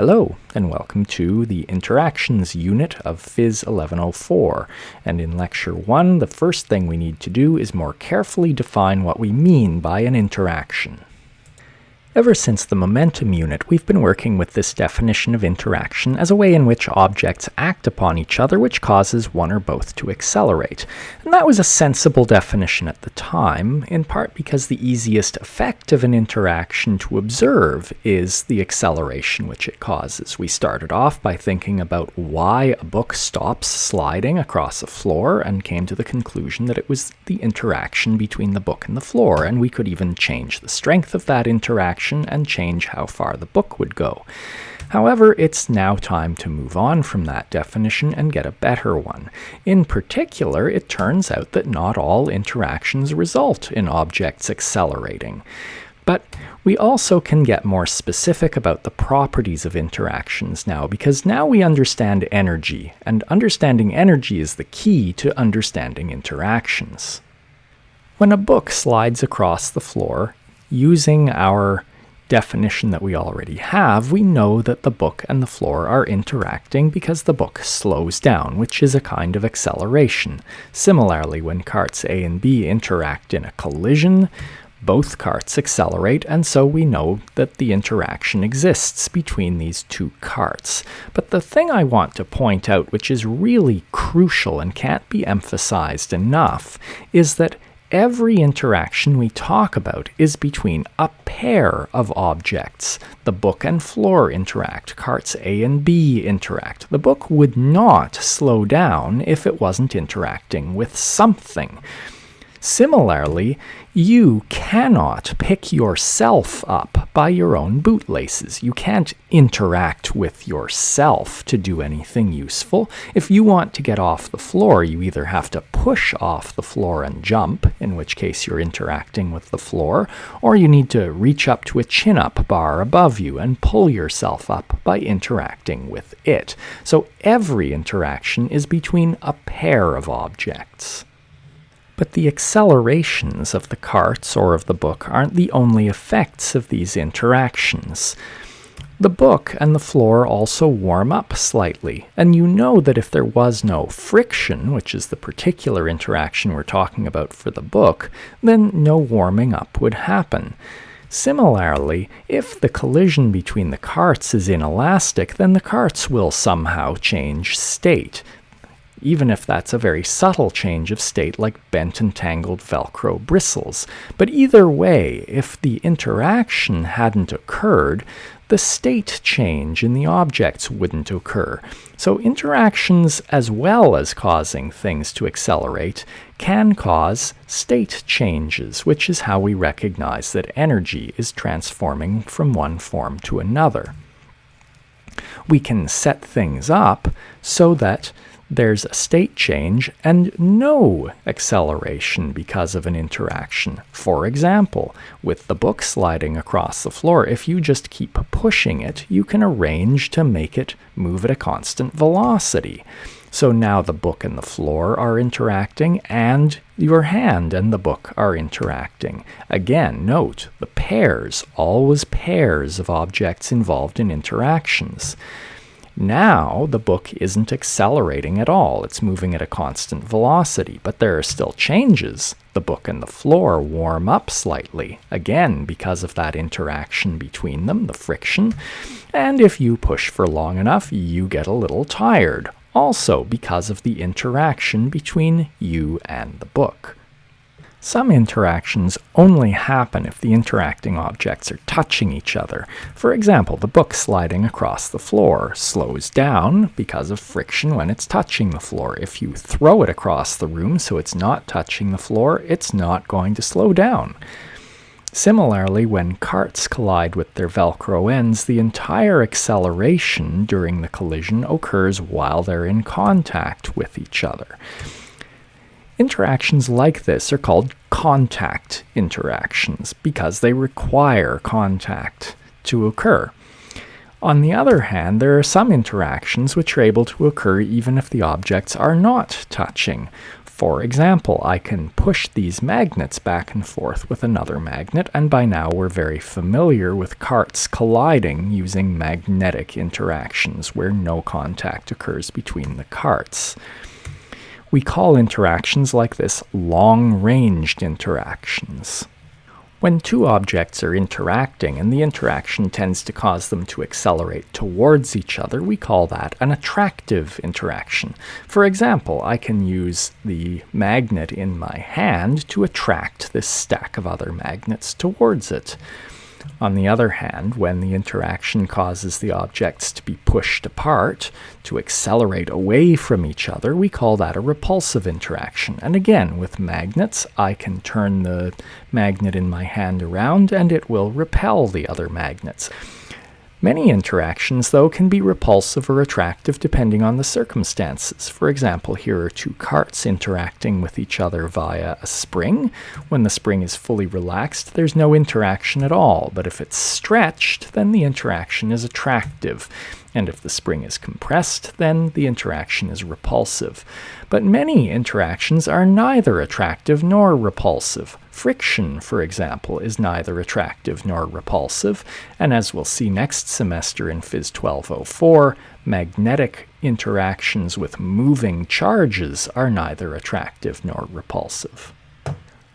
Hello, and welcome to the Interactions unit of Phys 1104. And in Lecture 1, the first thing we need to do is more carefully define what we mean by an interaction. Ever since the momentum unit, we've been working with this definition of interaction as a way in which objects act upon each other which causes one or both to accelerate. And that was a sensible definition at the time, in part because the easiest effect of an interaction to observe is the acceleration which it causes. We started off by thinking about why a book stops sliding across a floor and came to the conclusion that it was the interaction between the book and the floor, and we could even change the strength of that interaction and change how far the book would go. However, it's now time to move on from that definition and get a better one. In particular, it turns out that not all interactions result in objects accelerating. But we also can get more specific about the properties of interactions now, because now we understand energy, and understanding energy is the key to understanding interactions. When a book slides across the floor, using our definition that we already have, we know that the book and the floor are interacting because the book slows down, which is a kind of acceleration. Similarly, when carts A and B interact in a collision, both carts accelerate, and so we know that the interaction exists between these two carts. But the thing I want to point out, which is really crucial and can't be emphasized enough, is that every interaction we talk about is between a pair of objects. The book and floor interact. Carts A and B interact. The book would not slow down if it wasn't interacting with something. Similarly, you cannot pick yourself up by your own bootlaces. You can't interact with yourself to do anything useful. If you want to get off the floor, you either have to push off the floor and jump, in which case you're interacting with the floor, or you need to reach up to a chin-up bar above you and pull yourself up by interacting with it. So every interaction is between a pair of objects. But the accelerations of the carts or of the book aren't the only effects of these interactions. The book and the floor also warm up slightly, and you know that if there was no friction, which is the particular interaction we're talking about for the book, then no warming up would happen. Similarly, if the collision between the carts is inelastic, then the carts will somehow change state, even if that's a very subtle change of state like bent and tangled Velcro bristles. But either way, if the interaction hadn't occurred, the state change in the objects wouldn't occur. So interactions, as well as causing things to accelerate, can cause state changes, which is how we recognize that energy is transforming from one form to another. We can set things up so that there's a state change and no acceleration because of an interaction. For example, with the book sliding across the floor, if you just keep pushing it, you can arrange to make it move at a constant velocity. So now the book and the floor are interacting, and your hand and the book are interacting. Again, note, the pairs, always pairs of objects involved in interactions. Now, the book isn't accelerating at all. It's moving at a constant velocity, but there are still changes. The book and the floor warm up slightly, again because of that interaction between them, the friction. And if you push for long enough, you get a little tired, also because of the interaction between you and the book. Some interactions only happen if the interacting objects are touching each other. For example, the book sliding across the floor slows down because of friction when it's touching the floor. If you throw it across the room so it's not touching the floor, it's not going to slow down. Similarly, when carts collide with their Velcro ends, the entire acceleration during the collision occurs while they're in contact with each other. Interactions like this are called contact interactions because they require contact to occur. On the other hand, there are some interactions which are able to occur even if the objects are not touching. For example, I can push these magnets back and forth with another magnet, and by now we're very familiar with carts colliding using magnetic interactions where no contact occurs between the carts. We call interactions like this long-ranged interactions. When two objects are interacting and the interaction tends to cause them to accelerate towards each other, we call that an attractive interaction. For example, I can use the magnet in my hand to attract this stack of other magnets towards it. On the other hand, when the interaction causes the objects to be pushed apart, to accelerate away from each other, we call that a repulsive interaction. And again, with magnets, I can turn the magnet in my hand around and it will repel the other magnets. Many interactions, though, can be repulsive or attractive depending on the circumstances. For example, here are two carts interacting with each other via a spring. When the spring is fully relaxed, there's no interaction at all, but if it's stretched, then the interaction is attractive. And if the spring is compressed, then the interaction is repulsive. But many interactions are neither attractive nor repulsive. Friction, for example, is neither attractive nor repulsive, and as we'll see next semester in Phys 1204, magnetic interactions with moving charges are neither attractive nor repulsive.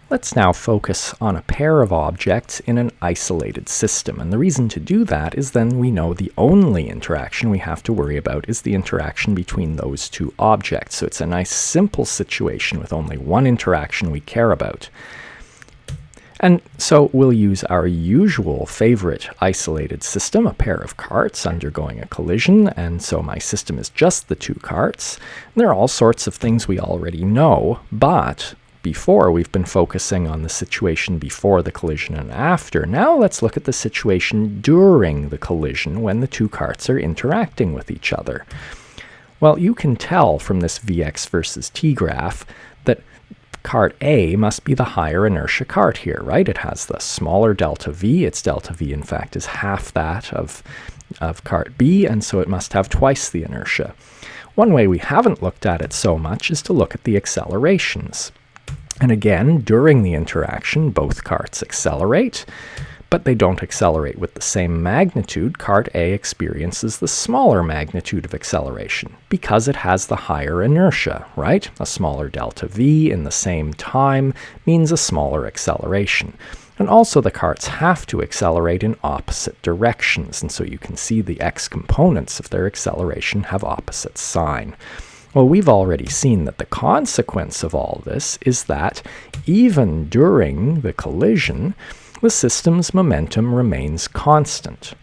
Let's now focus on a pair of objects in an isolated system, and the reason to do that is then we know the only interaction we have to worry about is the interaction between those two objects. So it's a nice simple situation with only one interaction we care about. And so we'll use our usual favorite isolated system, a pair of carts undergoing a collision, and so my system is just the two carts. And there are all sorts of things we already know, but before we've been focusing on the situation before the collision and after. Now let's look at the situation during the collision when the two carts are interacting with each other. Well, you can tell from this Vx versus t graph that cart A must be the higher inertia cart here, right? It has the smaller delta V. Its delta V, in fact, is half that of cart B, and so it must have twice the inertia. One way we haven't looked at it so much is to look at the accelerations. And again, during the interaction, both carts accelerate, but they don't accelerate with the same magnitude. Cart A experiences the smaller magnitude of acceleration because it has the higher inertia, right? A smaller delta V in the same time means a smaller acceleration. And also the carts have to accelerate in opposite directions, and so you can see the x components of their acceleration have opposite sign. Well, we've already seen that the consequence of all this is that even during the collision, the system's momentum remains constant.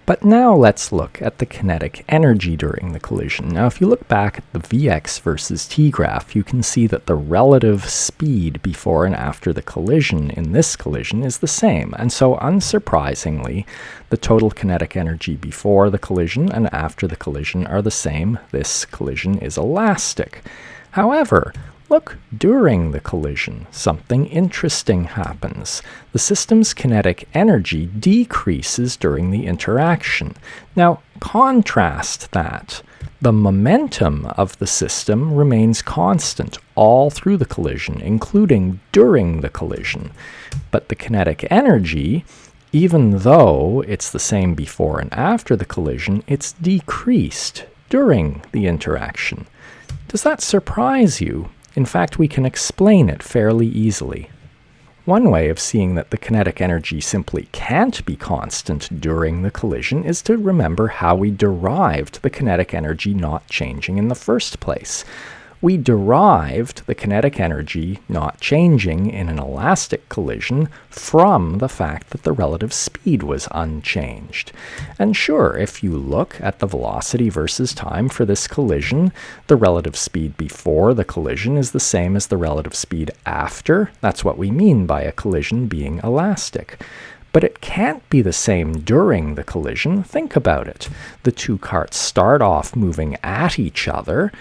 But now let's look at the kinetic energy during the collision. Now, if you look back at the Vx versus t graph, you can see that the relative speed before and after the collision in this collision is the same. And so, unsurprisingly, the total kinetic energy before the collision and after the collision are the same. This collision is elastic. However, look, during the collision, something interesting happens. The system's kinetic energy decreases during the interaction. Now, contrast that. The momentum of the system remains constant all through the collision, including during the collision. But the kinetic energy, even though it's the same before and after the collision, it's decreased during the interaction. Does that surprise you? In fact, we can explain it fairly easily. One way of seeing that the kinetic energy simply can't be constant during the collision is to remember how we derived the kinetic energy not changing in the first place. We derived the kinetic energy not changing in an elastic collision from the fact that the relative speed was unchanged. And sure, if you look at the velocity versus time for this collision, the relative speed before the collision is the same as the relative speed after. That's what we mean by a collision being elastic. But it can't be the same during the collision. Think about it. The two carts start off moving at each other,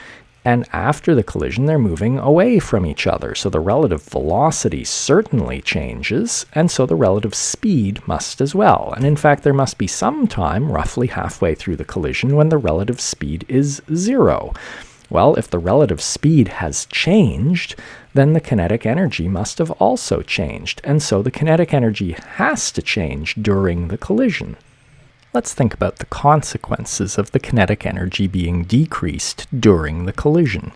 and after the collision, they're moving away from each other. So the relative velocity certainly changes, and so the relative speed must as well. And in fact, there must be some time, roughly halfway through the collision, when the relative speed is 0. Well, if the relative speed has changed, then the kinetic energy must have also changed, and so the kinetic energy has to change during the collision. Let's think about the consequences of the kinetic energy being decreased during the collision.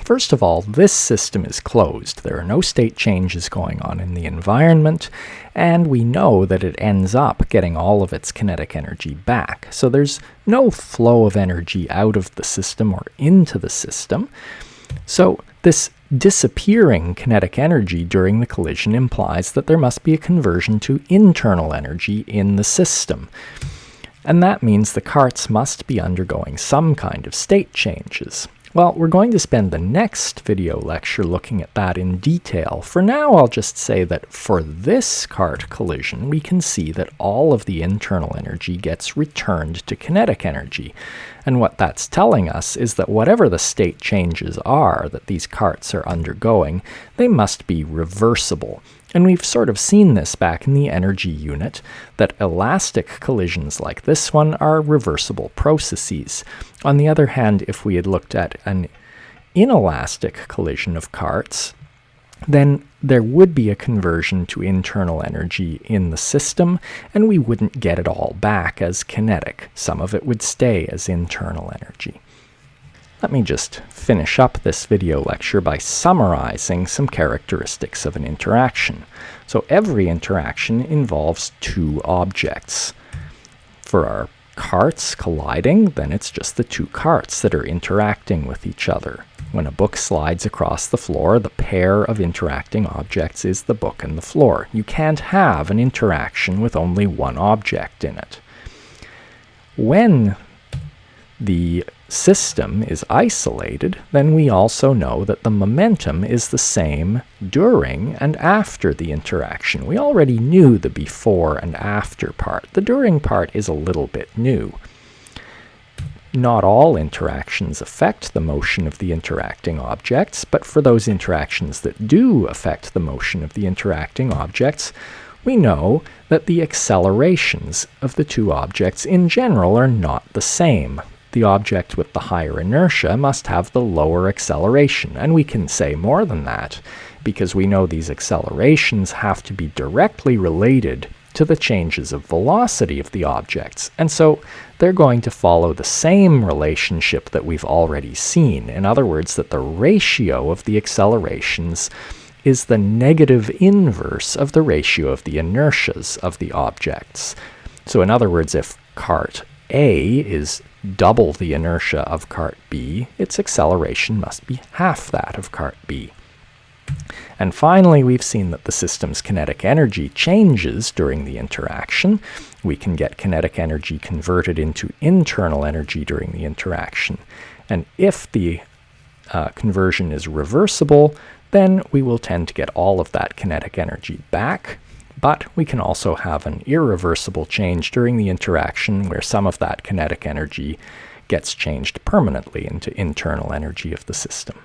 First of all, this system is closed. There are no state changes going on in the environment, and we know that it ends up getting all of its kinetic energy back. So there's no flow of energy out of the system or into the system. So this disappearing kinetic energy during the collision implies that there must be a conversion to internal energy in the system. And that means the carts must be undergoing some kind of state changes. Well, we're going to spend the next video lecture looking at that in detail. For now, I'll just say that for this cart collision, we can see that all of the internal energy gets returned to kinetic energy. And what that's telling us is that whatever the state changes are that these carts are undergoing, they must be reversible. And we've sort of seen this back in the energy unit, that elastic collisions like this one are reversible processes. On the other hand, if we had looked at an inelastic collision of carts, then there would be a conversion to internal energy in the system, and we wouldn't get it all back as kinetic. Some of it would stay as internal energy. Let me just finish up this video lecture by summarizing some characteristics of an interaction. So every interaction involves two objects. For our carts colliding, then it's just the two carts that are interacting with each other. When a book slides across the floor, the pair of interacting objects is the book and the floor. You can't have an interaction with only one object in it. When the system is isolated, then we also know that the momentum is the same during and after the interaction. We already knew the before and after part. The during part is a little bit new. Not all interactions affect the motion of the interacting objects, but for those interactions that do affect the motion of the interacting objects, we know that the accelerations of the two objects in general are not the same. The object with the higher inertia must have the lower acceleration, and we can say more than that, because we know these accelerations have to be directly related to the changes of velocity of the objects, and so they're going to follow the same relationship that we've already seen. In other words, that the ratio of the accelerations is the negative inverse of the ratio of the inertias of the objects. So in other words, if cart A is double the inertia of cart B, its acceleration must be half that of cart B. And finally, we've seen that the system's kinetic energy changes during the interaction. We can get kinetic energy converted into internal energy during the interaction. And if the conversion is reversible, then we will tend to get all of that kinetic energy back. But we can also have an irreversible change during the interaction where some of that kinetic energy gets changed permanently into internal energy of the system.